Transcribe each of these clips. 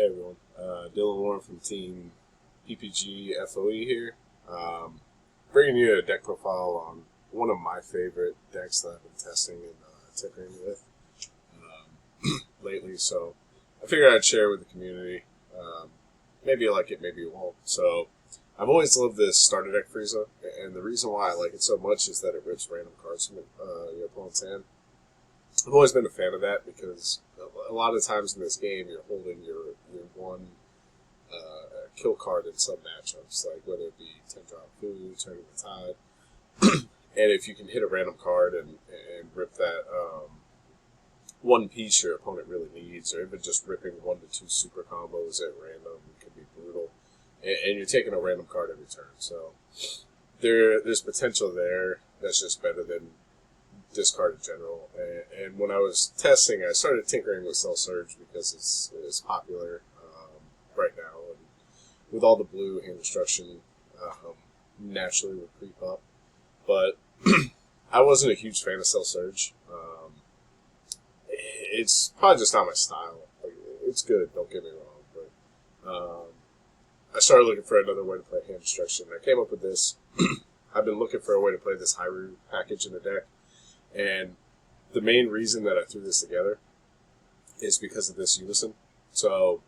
Hey everyone, Dillion from Team PPG FOE here. Bringing you a deck profile on one of my favorite decks that I've been testing and tinkering with lately. So I figured I'd share with the community. Maybe you like it, maybe you won't. So I've always loved this starter deck Frieza, and the reason why I like it so much is that it rips random cards from your opponent's hand. I've always been a fan of that because a lot of times in this game you're holding your one kill card in some matchups, like whether it be 10-drop food, turning the tide, and if you can hit a random card and rip that one piece your opponent really needs, or even just ripping 1 to 2 super combos at random can be brutal, and you're taking a random card every turn. So there's potential there that's just better than discard in general. And when I was testing, I started tinkering with Cell Surge because it's popular right now, and with all the blue, hand destruction naturally would creep up. But I wasn't a huge fan of Cell Surge. It's probably just not my style. Like, it's good, don't get me wrong, but I started looking for another way to play hand destruction. I came up with this. I've been looking for a way to play this Hirudegarn package in the deck. And the main reason that I threw this together is because of this unison. So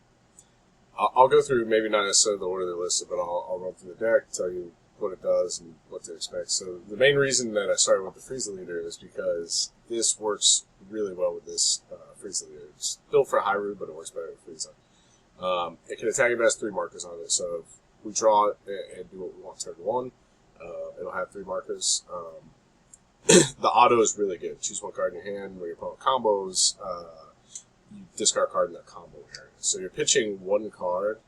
I'll go through maybe not necessarily the order they listed, but I'll run through the deck, tell you what it does and what to expect. So the main reason that I started with the Frieza leader is because this works really well with this Frieza leader. It's built for Hirudegarn, but it works better with Frieza. It can attack. It has 3 markers on it. So if we draw it and do what we want turn 1, it'll have 3 markers. The auto is really good. Choose 1 card in your hand. When your opponent combos, you discard a card in that combo area. So you're pitching 1 card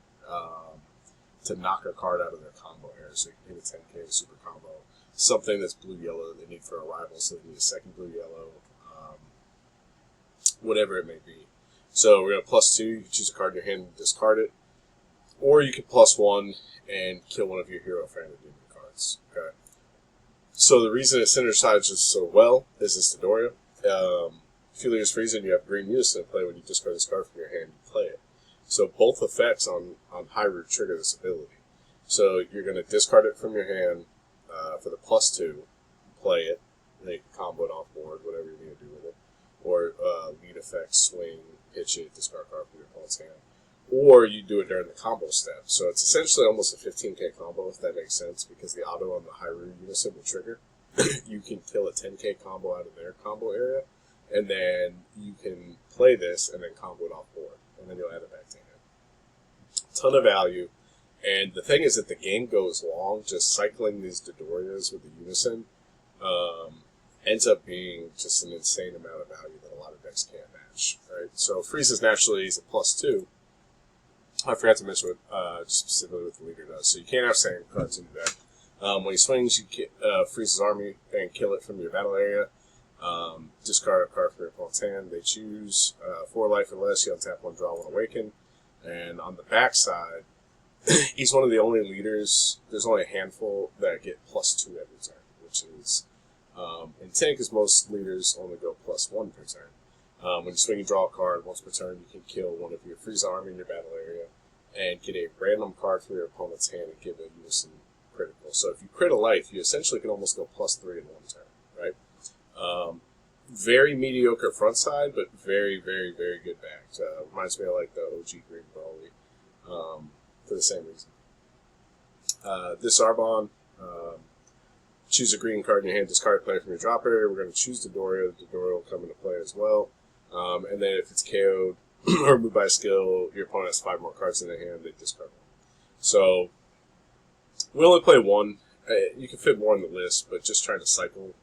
to knock a card out of their combo area. So you can hit a 10k super combo. Something that's blue-yellow that they need for a rival, so they need a second blue-yellow, whatever it may be. So we're going to +2. You can choose a card in your hand and discard it. Or you can +1 and kill one of your hero friend and demon cards. Okay. So the reason it synergizes so well is this Dillion. If you lose Frieza and you have green unison in play, when you discard this card from your hand, you play it. So both effects on Hirudegarn trigger this ability. So you're going to discard it from your hand for the +2, play it, and then you can combo it off board, whatever you need to do with it. Or lead effect, swing, pitch it, discard a card from your opponent's hand. Or you do it during the combo step. So it's essentially almost a 15k combo, if that makes sense, because the auto on the Hirudegarn unison will trigger. You can kill a 10k combo out of their combo area, and then you can play this and then combo it off board, and then you'll add it back to hand. Ton of value, and the thing is that the game goes long. Just cycling these Dodorias with the unison ends up being just an insane amount of value that a lot of decks can't match. Right? So Frieza's naturally is a +2. I forgot to mention what specifically what the leader does. So you can't have second cards in your deck. When he swings, you Frieza's army and kill it from your battle area. Discard a card from your opponent's hand. They choose 4 life or less. You untap 1, draw 1, awaken. And on the back side, he's one of the only leaders. There's only a handful that get +2 every turn, which is insane because most leaders only go +1 per turn. When you swing and draw a card once per turn, you can kill one of your Frieza army in your battle area and get a random card from your opponent's hand and give a unison critical. So if you crit a life, you essentially can almost go +3 in 1 turn, right? Very mediocre front side, but very, very, very good back. Reminds me of like the OG Green Broly for the same reason. This Arbonne, choose a green card in your hand, discard a player from your drop area. We're going to choose Dillion. Dillion will come into play as well. And then if it's KO'd or moved by skill, your opponent has 5 more cards in their hand, they discard 1. So we only play 1. You can fit more in the list, but just trying to cycle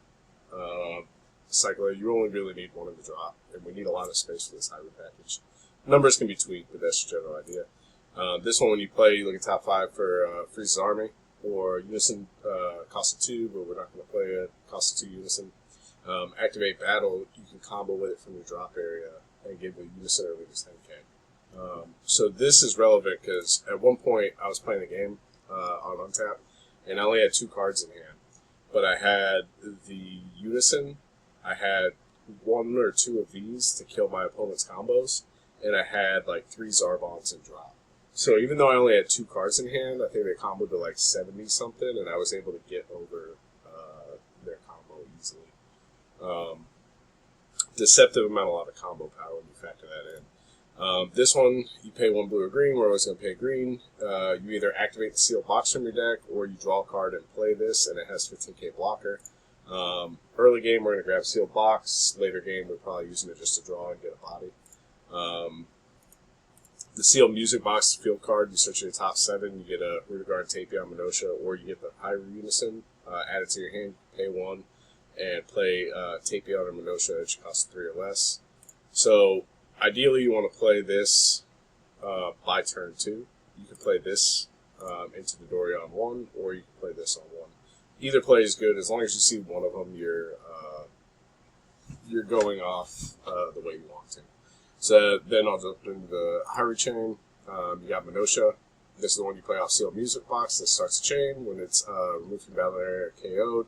it, you only really need 1 in the drop, and we need a lot of space for this Hirudegarn package. Numbers can be tweaked, but that's the general idea. This one, when you play, you look at top 5 for Frieza's army, or unison cost 2, but we're not going to play it. Cost 2 unison. Activate battle, you can combo with it from your drop area and give the unison or leaders 10k. So this is relevant because at one point I was playing a game on Untap, and I only had 2 cards in hand. But I had the unison, I had 1 or 2 of these to kill my opponent's combos, and I had like 3 Zarbons in drop. So even though I only had 2 cards in hand, I think they comboed to like 70 something, and I was able to get over their combo easily. Deceptive amount, a lot of combo power when you factor that in. This one, you pay 1 blue or green. We're always going to pay green. You either activate the sealed box from your deck, or you draw a card and play this, and it has 15k blocker. Early game, we're going to grab sealed box. Later game, we're probably using it just to draw and get a body. The sealed music box field card, you search your top 7, you get a Hirudegarn, Tapion, Minosha, or you get the Hyrule Unison, add it to your hand, pay 1, and play Tapion or Minosha, which costs 3 or less. So, ideally you want to play this by turn 2. You can play this into the Dory on 1, or you can play this on 1. Either play is good, as long as you see one of them, you're going off the way you want to. So then I'll jump into the Hyrule chain. You got Minosha. This is the one you play off sealed music box. This starts a chain. When it's removed from battle area or KO'd,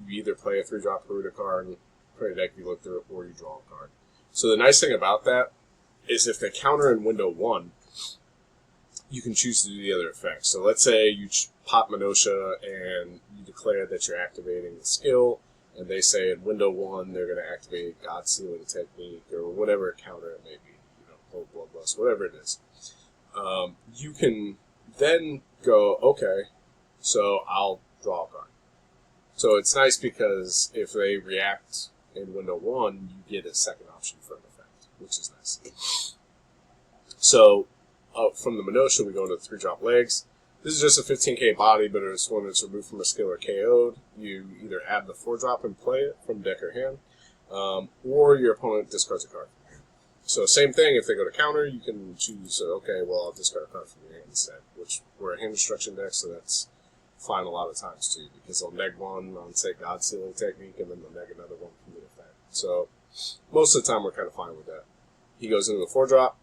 you either play a 3-drop Hirudegarn, put your deck, you look through it, or you draw a card. So the nice thing about that is if they counter in window 1, you can choose to do the other effects. So let's say you pop Minosha and you declare that you're activating the skill, and they say in window 1 they're going to activate God Sealing Technique or whatever counter it may be, Cold Bloodlust, whatever it is. You can then go, okay, so I'll draw a card. So it's nice because if they react in window 1, you get a second option for an effect, which is nice. So from the Minosha, we go into the 3-drop legs. This is just a 15k body, but it's one that's removed from a skill or KO'd. You either add the 4-drop and play it from deck or hand, or your opponent discards a card from your hand. So same thing, if they go to counter, you can choose, okay, well, I'll discard a card from your hand instead, which we're a hand destruction deck, so that's fine a lot of times too, because they'll neg 1 on, say, God Sealing Technique, and then they'll neg another 1 from the effect. So most of the time, we're kind of fine with that. He goes into the 4-drop.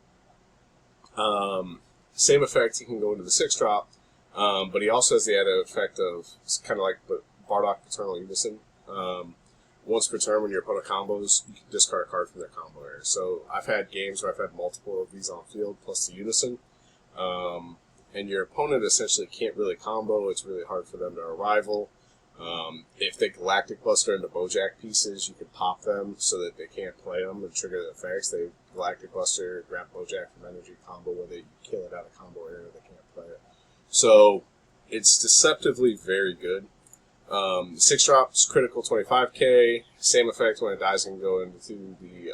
Same effect, he can go into the 6-drop. But he also has the added effect of, it's kind of like Bardock Paternal Unison. Once per turn, when your opponent combos, you can discard a card from their combo area. So I've had games where I've had multiple of these on field, plus the Unison. And your opponent essentially can't really combo. It's really hard for them to arrival. If they Galactic Buster into Bojack pieces, you can pop them so that they can't play them and trigger the effects. They Galactic Buster, grab Bojack from energy, combo with it, you kill it out of combo area, they can't play it. So it's deceptively very good. 6-drop's critical 25k. Same effect when it dies can go into the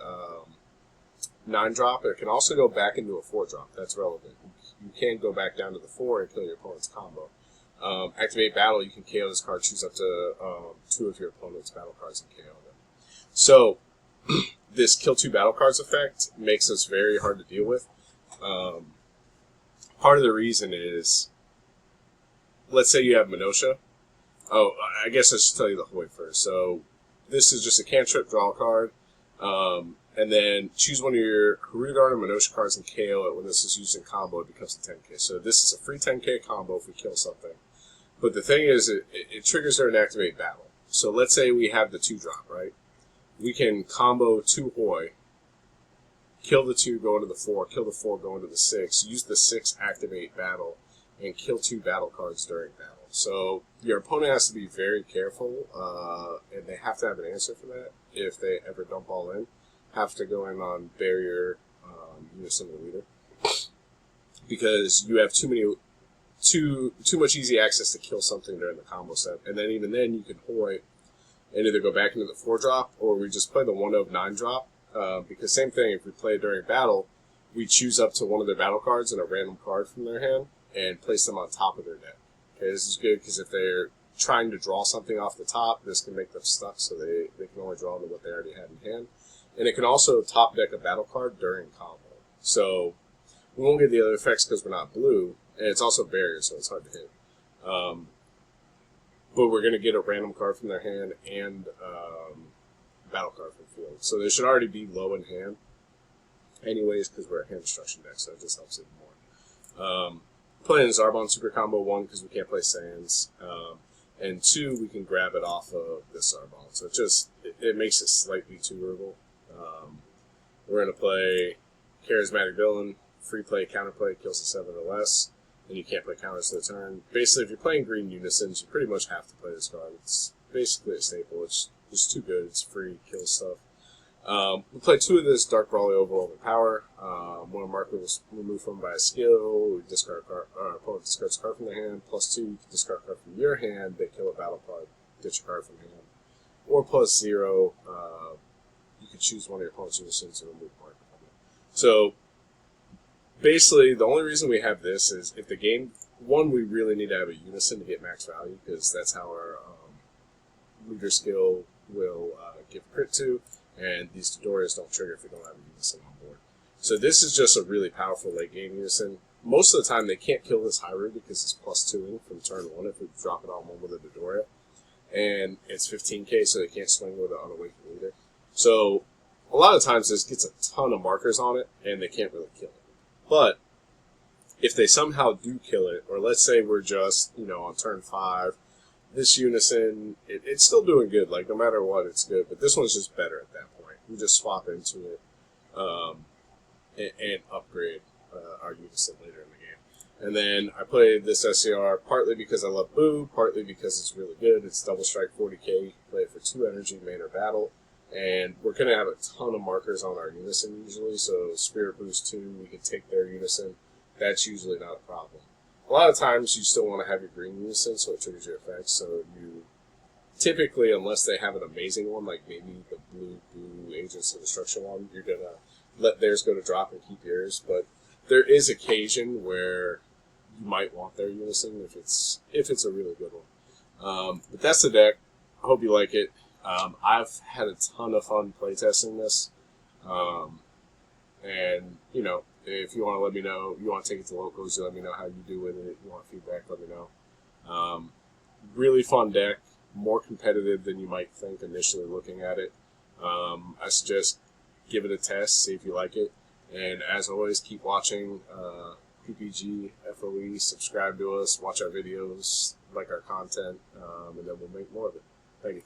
9-drop. It can also go back into a 4-drop. That's relevant. You can go back down to the 4 and kill your opponent's combo. Activate battle, you can KO this card, choose up to 2 of your opponent's battle cards and KO them. So this kill 2 battle cards effect makes us very hard to deal with. Part of the reason is, let's say you have Minosha. Oh, I guess I should tell you the whole way first. So this is just a cantrip, draw a card, and then choose one of your Hirudegarn or Minosha cards and KO it. When this is used in combo, it becomes a 10k. So this is a free 10k combo if we kill something. But the thing is, it triggers their inactivate battle. So let's say we have the 2-drop, right? We can combo 2 Hoi, kill the 2, go into the 4, kill the 4, go into the 6, use the 6, activate battle, and kill 2 battle cards during battle. So your opponent has to be very careful, and they have to have an answer for that if they ever dump all in. Have to go in on barrier, Unison or Leader, because you have too much easy access to kill something during the combo set, and then even then you can Hoi and either go back into the 4-drop or we just play the 1 of 9-drop. Because same thing, if we play during battle, we choose up to one of their battle cards and a random card from their hand and place them on top of their deck. Okay, this is good because if they're trying to draw something off the top, this can make them stuck, so they can only draw into what they already had in hand. And it can also top deck a battle card during combo. So we won't get the other effects because we're not blue, and it's also barrier, so it's hard to hit. But we're going to get a random card from their hand and battle card from field. So they should already be low in hand anyways because we're a hand destruction deck, so it just helps it more. Playing Zarbon Super Combo 1 because we can't play Sands. And 2, we can grab it off of this Zarbon. So it makes it slightly tutorable. We're going to play Charismatic Dillion, free play, counterplay, kills a 7 or less, and you can't play counters to the turn. Basically, if you're playing green unisons, you pretty much have to play this card. It's basically a staple. It's just too good. It's free, kills stuff. We play 2 of this Dark Volley Overwhelming Power. When a marker was removed from by a skill, we discard a card, our opponent discards a card from their hand. +2, you can discard a card from your hand. They kill a battle card, ditch a card from hand. Or +0, you can choose one of your opponent's unisons to remove a marker from it. So, basically, the only reason we have this is if the game, one, we really need to have a unison to get max value, because that's how our leader skill will give crit to, and these tutorials don't trigger if we don't have a unison on board. So this is just a really powerful late game unison. Most of the time they can't kill this Hyrule because it's +2ing from turn 1 if we drop it on one with a Dodoria. And it's 15k, so they can't swing with an unawakened leader. So a lot of times this gets a ton of markers on it, and they can't really kill it. But if they somehow do kill it, or let's say we're just, on turn 5, this unison, it's still doing good. Like, no matter what, it's good. But this one's just better at that point. We just swap into it and upgrade our unison later in the game. And then I played this SCR partly because I love Boo, partly because it's really good. It's double strike 40k. You can play it for 2 energy, main or battle. And we're going to have a ton of markers on our unison usually. So Spirit Boost 2, we can take their unison. That's usually not a problem. A lot of times you still want to have your green unison so it triggers your effects. So you typically, unless they have an amazing one, like maybe the blue Agents of Destruction one, you're going to let theirs go to drop and keep yours. But there is occasion where you might want their unison if it's a really good one. But that's the deck. I hope you like it. I've had a ton of fun playtesting this. And, if you want to let me know, you want to take it to locals, you let me know how you do with it. You want feedback, let me know. Really fun deck. More competitive than you might think initially looking at it. I suggest give it a test, see if you like it. And as always, keep watching PPG, FOE, subscribe to us, watch our videos, like our content, and then we'll make more of it. Thank you.